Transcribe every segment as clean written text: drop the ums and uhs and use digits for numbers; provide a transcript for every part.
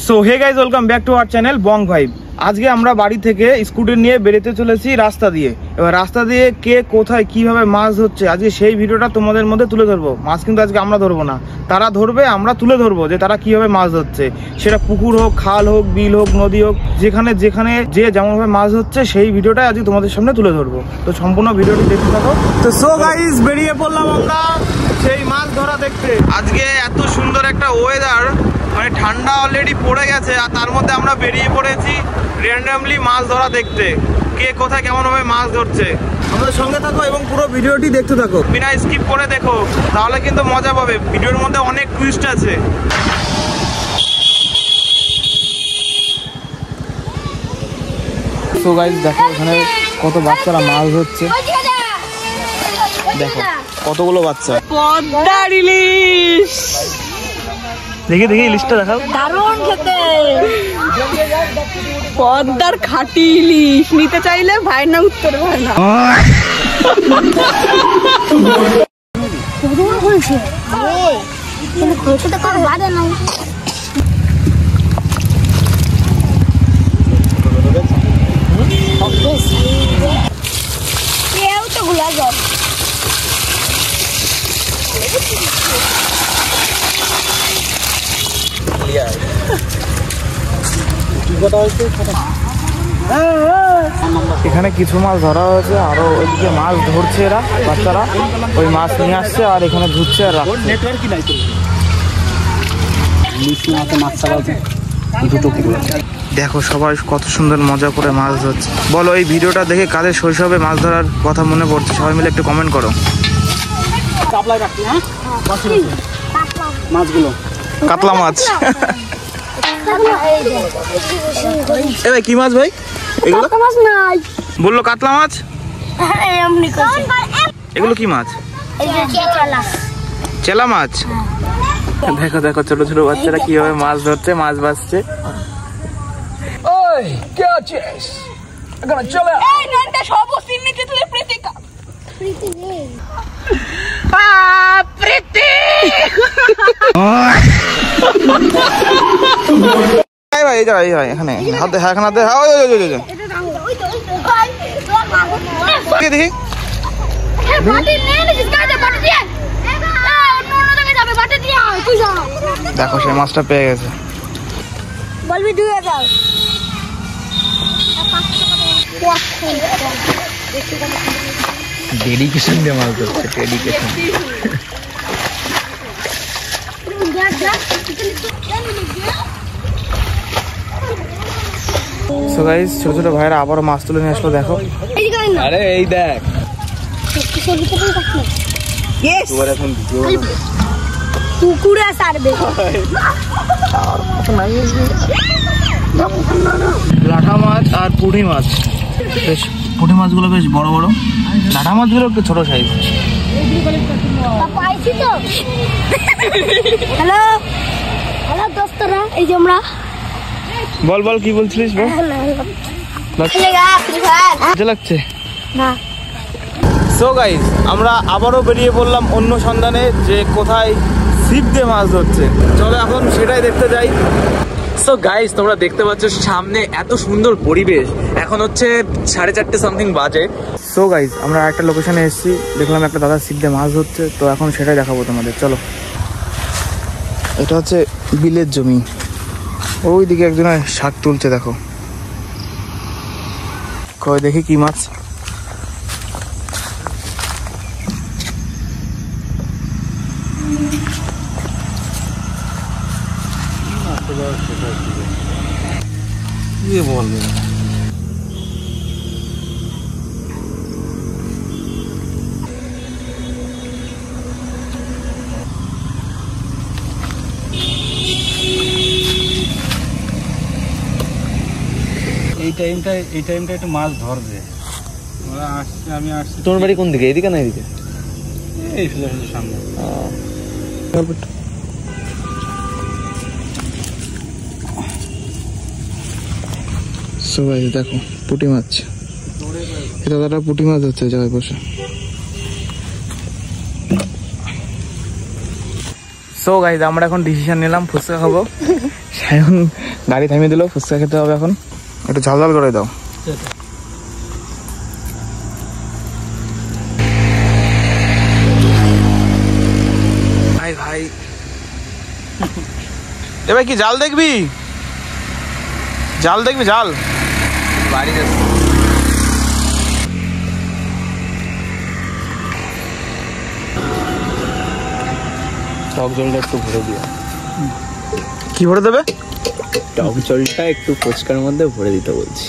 So hey guys, welcome back to our channel Bong Vibe. আজকে আমরা বাড়ি থেকে স্কুটি নিয়ে বেরোতে চলেছি রাস্তা দিয়ে। এবার রাস্তা দিয়ে কে কোথায় কিভাবে মাছ ধরছে আজকে সেই ভিডিওটা তোমাদের মধ্যে তুলে ধরবো। মাছ কিন্তু আজকে আমরা ধরবো না, তারা ধরবে, আমরা তুলে ধরবো যে তারা কিভাবে মাছ ধরছে। সেটা পুকুর হোক, খাল হোক, বিল হোক, নদী হোক, যেখানে যেখানে যে যেমনভাবে মাছ ধরছে সেই ভিডিওটাই আজকে তোমাদের সামনে তুলে ধরবো। তো সম্পূর্ণ ভিডিওটি দেখতে থাকো। তো সো গাইজ, বেরিয়ে পড়লাম আমরা সেই মাছ ধরা দেখতে। আজকে এত সুন্দর একটা ওয়েদার, মানে ঠান্ডা অলরেডি পড়ে গেছে, আর তার মধ্যে আমরা বেরিয়ে পড়েছি র্যান্ডমলি মাছ ধরা দেখতে। কে কোথায় কেমন ভাবে মাছ ধরছে আমাদের সঙ্গে থাকো এবং পুরো ভিডিওটি দেখতে থাকো, বিনা স্কিপ করে দেখো, তাহলে কিন্তু মজা পাবে। ভিডিওর মধ্যে অনেক টুইস্ট আছে। সো গাইস, দেখো এখানে কত বাচ্চারা মাছ ধরছে, দেখো কতগুলো বাচ্চা। পদ্মার ইলিশ, দেখি দেখি ইলিশটা দেখাও, দারুণ খেতে। পদ্মার খাঁটি ইলিশ নিতে চাইলে ভাই না উত্তর ভাই না। কেউ তো গুলা জল এখানে কিছু মাছ ধরা হয়েছে, আরো ওইদিকে মাছ ধরছে এরা বাচ্চারা, ওই মাছ নিয়ে আসছে আর এখানে ধুচ্ছে আর রাখছে। দেখো সবাই কত সুন্দর মজা করে মাছ ধরছে। বলো, এই ভিডিওটা দেখে কাদের শৈশবে মাছ ধরার কথা মনে পড়ছে? সবাই মিলে একটু কমেন্ট করো। কাতলা মাছ। এ ভাই, কি মাছ ভাই এগুলো? বললো কাতলা মাছ। এগুলো কি মাছ? চেলা মাছ। দেখো দেখো ছোট ছোট বাচ্চারা কিভাবে মাছ ধরছে, মাছ বাছছে। এখানে হাতে এখানে দেখি দেখো সে মাছটা পেয়ে গেছে। বলবি 2000 ডেডিকেশন দিয়ে মাছ ধরছে, ডেডিকেশন। সো গাইস, ছোট ছোট ভাইরা আবারও মাছ তুলে নিয়ে আসলো। দেখো, আরে এই দেখ, পুকুরে সারবে লাঠা মাছ আর পুঁটি মাছ। বেশ, পুঁটি মাছগুলো বেশ বড় বড়, লাঠা মাছগুলো একটু ছোট সাইজ। হ্যালো হ্যালো দোস্তরা, এই যে আমরা। বল বল, কি বলছিলিস বল। মজা লাগছে না। সো গাইস, আমরা আবারও বেরিয়ে পড়লাম অন্য সন্ধানে, যে কোথায় ছিপ দিয়ে মাছ ধরছে। চলো এখন সেটাই দেখতে যাই। সো গাইস, তোমরা দেখতে পাচ্ছ সামনে এত সুন্দর পরিবেশ। এখন হচ্ছে 4:30 সামথিং বাজে। সো গাইস, আমরা একটা লোকেশনে এসেছি, দেখলাম একটা দাদা ছিপ দিয়ে মাছ ধরছে, তো এখন সেটাই দেখাবো তোমাদের। চলো, এটা হচ্ছে বিলের জমি, ওইদিকে একজনের শাক তুলছে। দেখো, কই দেখি কি মাছ। এই টাইমটা একটু মাছ ধরবে। ওরা আসছে, আমি আসছি। তোমার বাড়ি কোন দিকে, এদিকে না এদিকে? এই সোজা সোজা সামনে। সবাই দেখো পুঁটি মাছ, দাদাটা পুঁটি মাছ হচ্ছে জায়গায় বসে। সো গাইজ আমরা এখন ডিসিশন নিলাম ফুচকা খাবো, এখন গাড়ি থামিয়ে দিল, ফুচকা খেতে হবে এখন। একটু ঝাল ঝাল করে দাও। ভাই ভাই এবার কি জাল দেখবি? জাল দেখবি? জাল বাড়ি যাচ্ছে। টক জলটা একটু ভরে দিও। কি ভরে দেবে? টক জলটা একটু ফুচকার মধ্যে ভরে দিতে বলছি।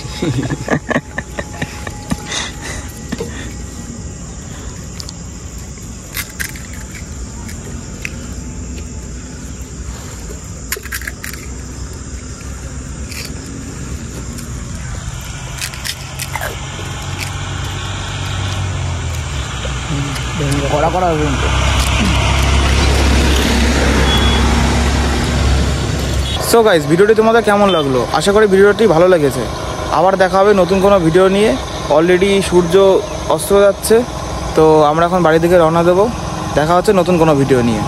কড়া কড়া হবে কিন্তু। সো গাইস, ভিডিওটি তোমাদের কেমন লাগলো? আশা করি ভিডিওটি ভালো লেগেছে। আবার দেখা হবে নতুন কোনো ভিডিও নিয়ে। অলরেডি সূর্য অস্ত যাচ্ছে, তো আমরা এখন বাড়ি থেকে রওনা দেবো। দেখা হচ্ছে নতুন কোনো ভিডিও নিয়ে।